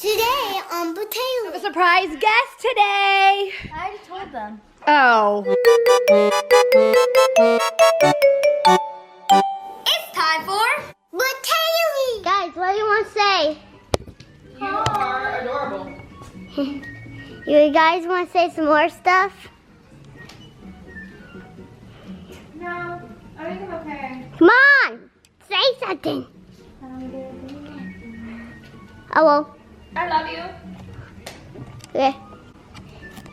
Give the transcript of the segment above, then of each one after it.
Today on Bratayley. A surprise guest today. I already told them. Oh. It's time for Bratayley. Guys, what do you want to say? You are adorable. You guys want to say some more stuff? No, I think I'm okay. Come on, say something. Oh well. I love you. Okay.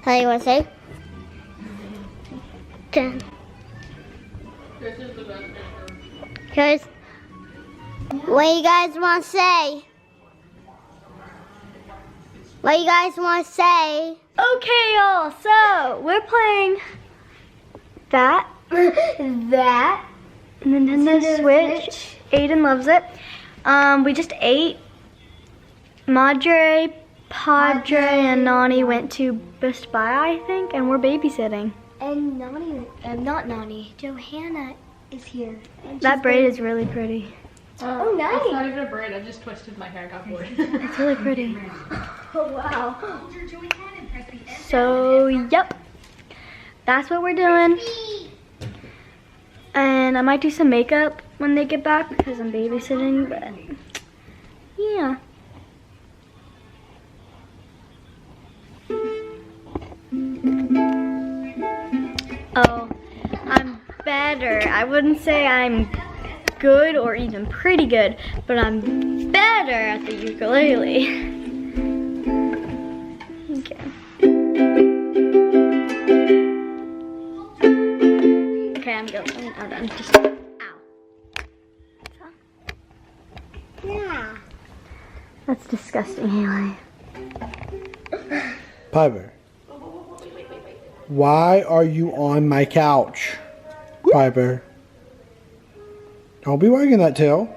How you want to say? 10. This is the best picture. Cause what you guys want to say? What you guys want to say? Okay, y'all. So we're playing that, That. Nintendo Switch. Aiden loves it. We just ate. Madre, Padre, and Nani went to Best Buy, I think, and we're babysitting. And not Nani. Johanna is here. That braid is really pretty. Oh, nice. It's not even a braid. I just twisted my hair and got bored. It's really pretty. Oh wow. So, yep. That's what we're doing. And I might do some makeup when they get back because I'm babysitting, but yeah. Oh, I'm better. I wouldn't say I'm good or even pretty good, but I'm better at the ukulele. Okay. Okay, I'm going. I'm done. Just ow. Yeah. That's disgusting, Hayley. Piper, why are you on my couch? Piper, don't be wagging that tail.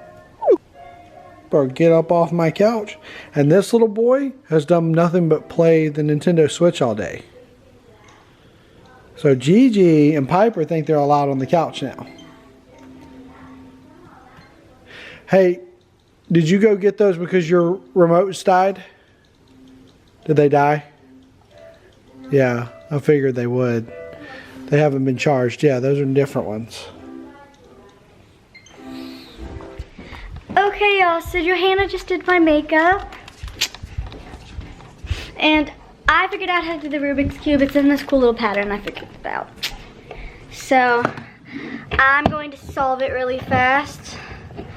Bro, get up off my couch. And this little boy has done nothing but play the Nintendo Switch all day. So Gigi and Piper think they're allowed on the couch now. Hey, did you go get those because your remotes died? Did they die? Yeah, I figured they would. They haven't been charged. Yeah, those are different ones. Okay, y'all, so Johanna just did my makeup. And I figured out how to do the Rubik's Cube. It's in this cool little pattern I figured it out. So, I'm going to solve it really fast.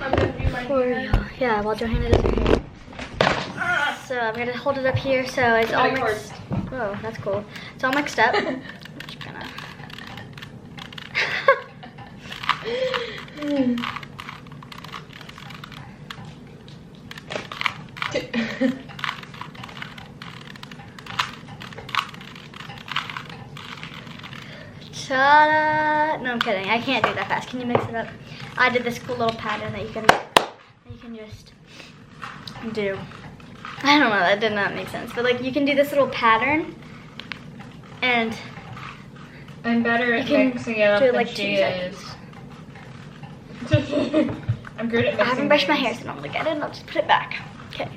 I'm gonna do my hair. Yeah, while Johanna does her hair. So, I'm going to hold it up here so it's all mixed. Whoa, that's cool. It's all mixed up. I'm just gonna... Ta-da! No, I'm kidding. I can't do that fast. Can you mix it up? I did this cool little pattern that you can just do. I don't know. That did not make sense. But like, you can do this little pattern, and I'm better at you can mixing it up do it than like she 2 seconds. is. I'm good at mixing I haven't brushed my things. hair, so I'm gonna get it and I'll just put it back. Okay.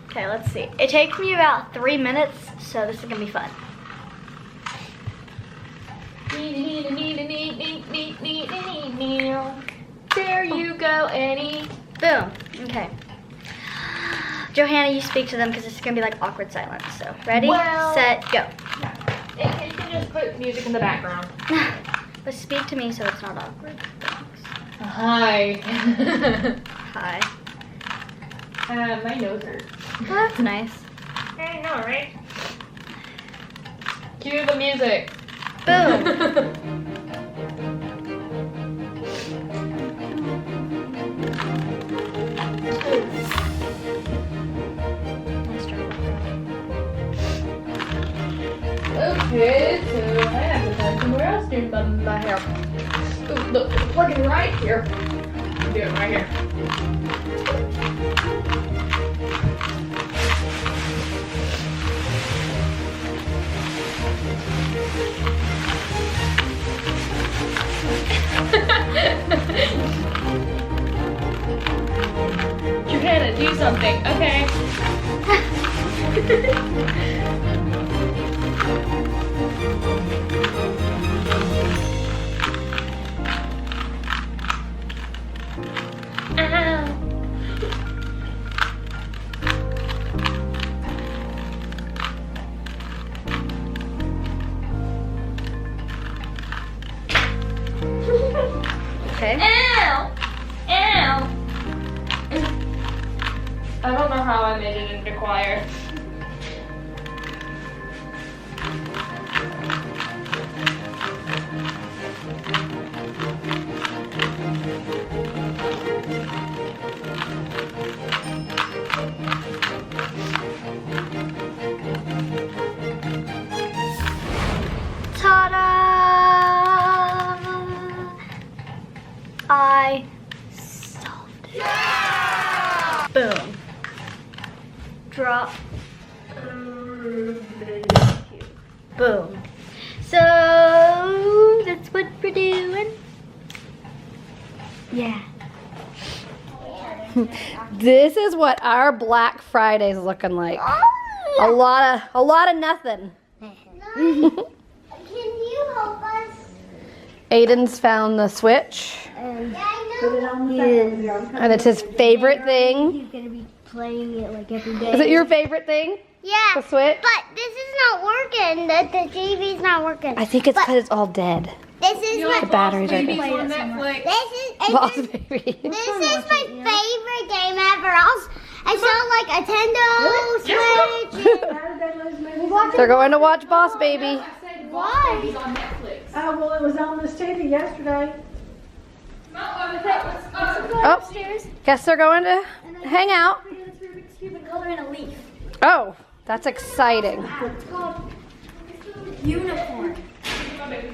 Okay, let's see. It takes me about 3 minutes, so this is gonna be fun. There you go, Annie. Boom. Okay. Johanna, you speak to them because this is gonna be like awkward silence. So ready, set, go. You can just put music in the background. But speak to me so it's not awkward. Thanks. Hi. Hi. My nose hurts. Oh, that's nice. I know, right? Cue the music. Boom. Okay, so I have to find somewhere else to do my hair. Ooh, look, it's working right here. Do it right here. Johanna, do something. Okay. Okay. Ow! Ow! I don't know how I made it into choir. Ta-da! I solved it. Yeah! Boom. Drop. Boom. So that's what we're doing. Yeah. This is what our Black Friday's looking like. A lot of nothing. Can you help us? Aiden's found the Switch, And and it's his favorite thing. he's gonna be playing it like every day. Is it your favorite thing? Yeah. The Switch? But this is not working. The TV's not working. I think it's because it's all dead. This is You my like batteries are Babies dead. on Netflix. Boss baby. This is my favorite game ever. I saw like a Nintendo Switch. They're going to watch Boss Baby. Why? Babies on Netflix. Oh, well, it was on this TV yesterday. No, that was Oh, guess they're going to hang out. Rubik's Cube and color in a leaf. Oh, that's exciting. It's called unicorn.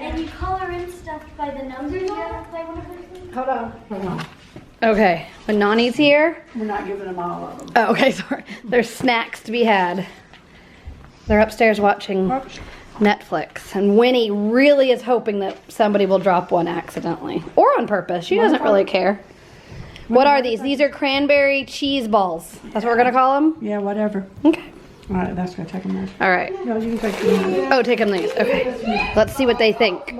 And you color in stuff by the numbers. Yeah, like one of those things. Hold on. Okay, when Nani's here. We're not giving them all of them. Oh, okay, sorry. There's snacks to be had. They're upstairs watching Netflix, and Winnie really is hoping that somebody will drop one accidentally or on purpose. She doesn't really care. What are these? These are cranberry cheese balls. That's what we're gonna call them? Yeah, whatever. Okay. All right, that's gonna take them out. All right. No, you can take them. Oh, take them these. Okay. Let's see what they think.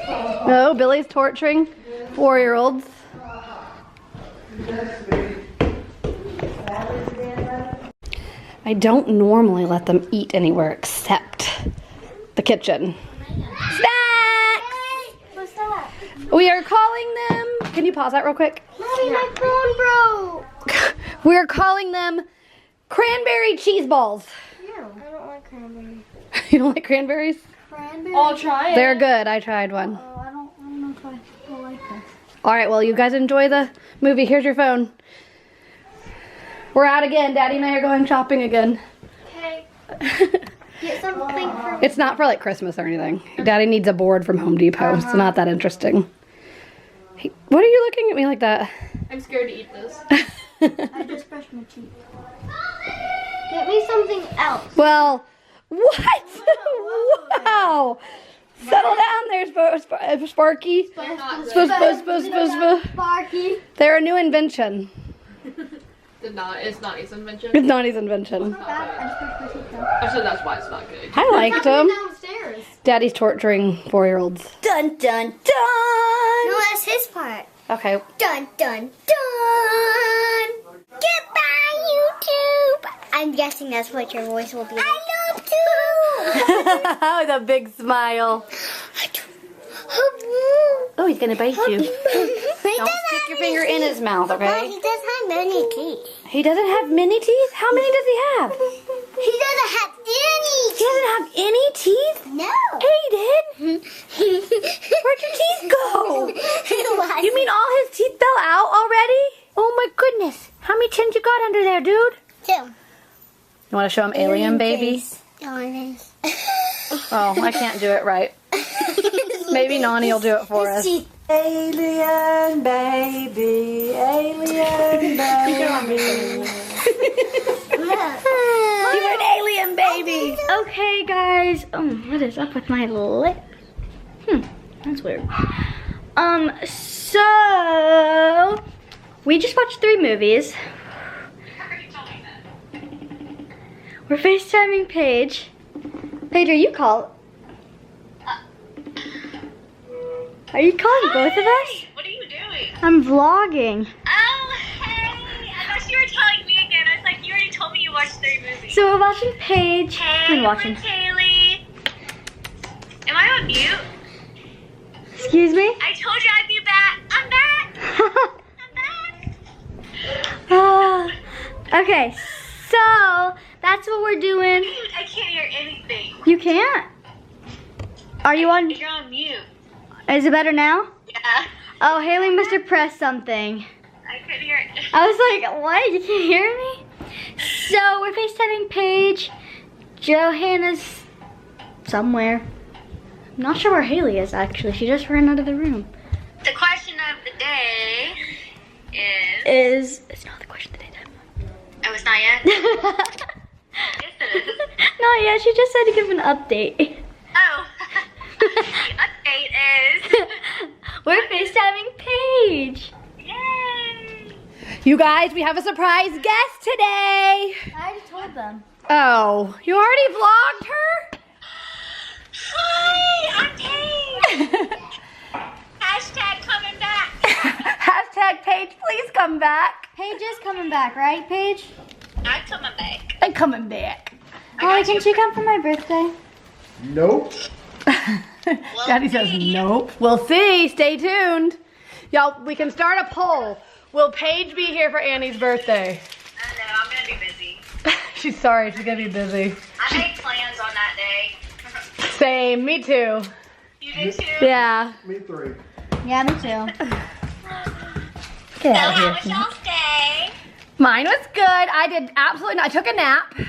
Oh, Billy's torturing 4-year-olds. I don't normally let them eat anywhere except the kitchen. Snacks! What's that? We are calling them. Can you pause that real quick? Mommy, my phone broke. We're calling them cranberry cheese balls. I don't like cranberry. You don't like cranberries? Cranberry? I'll try it. They're good. I tried one. Oh, I don't know if I will like this. All right, well, you guys enjoy the movie. Here's your phone. We're out again. Daddy and I are going shopping again. Okay. Get something for It's not for like Christmas or anything. Daddy needs a board from Home Depot. It's not that interesting. Hey, what are you looking at me like that? I'm scared to eat this. I just brushed my teeth. Get me something else. Well, what? Wow. Settle down there, Sparky. Sparky. They're a new invention. It's not his invention. It's Nani's invention. I said that's why it's not good. I liked them. Downstairs. Daddy's torturing 4-year-olds. Dun dun dun. No, that's his part. Okay. Dun dun dun. Goodbye, YouTube. I'm guessing that's what your voice will be. I love you. With a big smile. Oh, he's gonna bite you. Don't stick your finger in his mouth, Well, okay? he does have many teeth. He doesn't have many teeth? How many does he have? He doesn't have any. He doesn't have any teeth? No. Aiden, where'd your teeth go? You mean all his teeth fell out already? Oh my goodness. How many chins you got under there, dude? 2. You want to show him Alien Baby? Alien. Oh, I can't do it right. Maybe Nani will do it for us. Alien baby, alien baby. You're an alien baby. Okay, guys. What is up with my lip? That's weird. So we just watched 3 movies. We're FaceTiming Paige. Paige, are you calling? Are you calling both of us? What are you doing? I'm vlogging. Oh, hey! I thought you were telling me again. I was like, you already told me you watched 3 movies. So we're watching Paige. Hey, and watching. Bratayley. Am I on mute? Excuse me? I told you I'd be back. I'm back. I'm back. Okay, so that's what we're doing. Dude, I can't hear anything. You can't. Are you on? You're on mute. Is it better now? Yeah. Oh, Hayley must have pressed something. I couldn't hear it. I was like, what? You can't hear me? So we're FaceTiming Paige. Johanna's somewhere. I'm not sure where Hayley is actually. She just ran out of the room. The question of the day is... It's not the question of the day time. Oh, it's not yet? Yes, it is. Not yet. She just said to give an update. Oh. The update is... We're FaceTiming Paige. Yay! You guys, we have a surprise guest today. I already told them. Oh, you already vlogged her? Hi, I'm Paige. Hashtag coming back. Hashtag Paige, please come back. Paige is coming back, right, Paige? I'm coming back. I'm coming back. Holly, can she come for my birthday? Nope. Daddy says nope. We'll see. Stay tuned. Y'all, we can start a poll. Will Paige be here for Annie's birthday? I know, I'm going to be busy. She's sorry. She's going to be busy. I made plans on that day. Same. Me too. You did too? Yeah. Me 3. Yeah, me too. So how was y'all's day? Mine was good. I did absolutely not. I took a nap. That's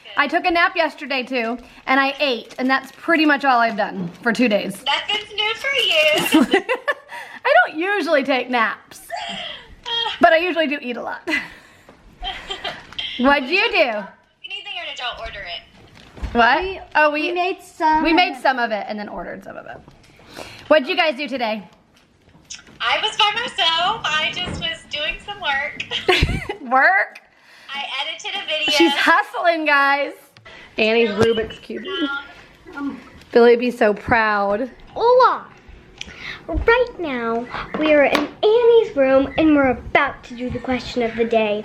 good. I took a nap yesterday too, and I ate, and that's pretty much all I've done for 2 days. Nothing's new for you. I don't usually take naps, but I usually do eat a lot. What'd you do? Anything or did y'all order it? What? Oh, we made some. we made some of it and then ordered some of it. What'd you guys do today? I was by myself. I just was doing some work. Work? I edited a video. She's hustling, guys. Annie's Rubik's Cube. Billy be so proud. Hola! Right now, we are in Annie's room and we're about to do the question of the day.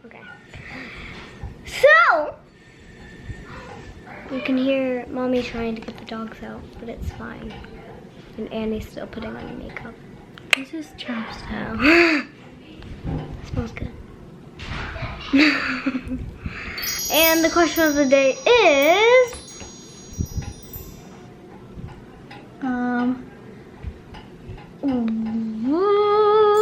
Okay. So, you can hear Mommy trying to get the dogs out, but it's fine. And Annie's still putting on makeup. This is chapstick. Oh. Smells good. And the question of the day is...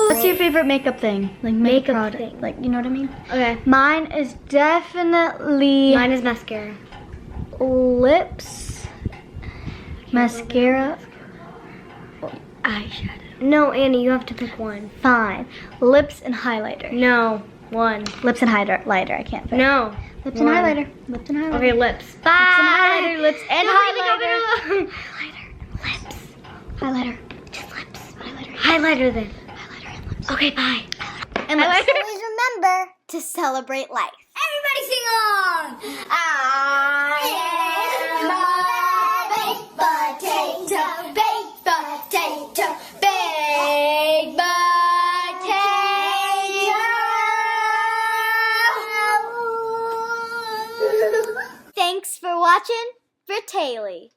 What's your favorite makeup thing? Like makeup product? thing. Like, you know what I mean? Okay. Mine is definitely Mine is mascara. lips, mascara, eyeshadow. No, Annie, you have to pick one. Fine. Lips and highlighter. No, one. Lips and highlighter. I can't fit. No. Lips and One. highlighter. Lips and highlighter. Okay, lips. Lips and highlighter. Lips and highlighter. highlighter. Lips. Highlighter. Just lips. Highlighter. Highlighter then. Highlighter and lips. Okay, bye. And lips. Always remember to celebrate life. Everybody sing on! I am a baked potato, baked potato, baked potato. Thanks for watching Bratayley.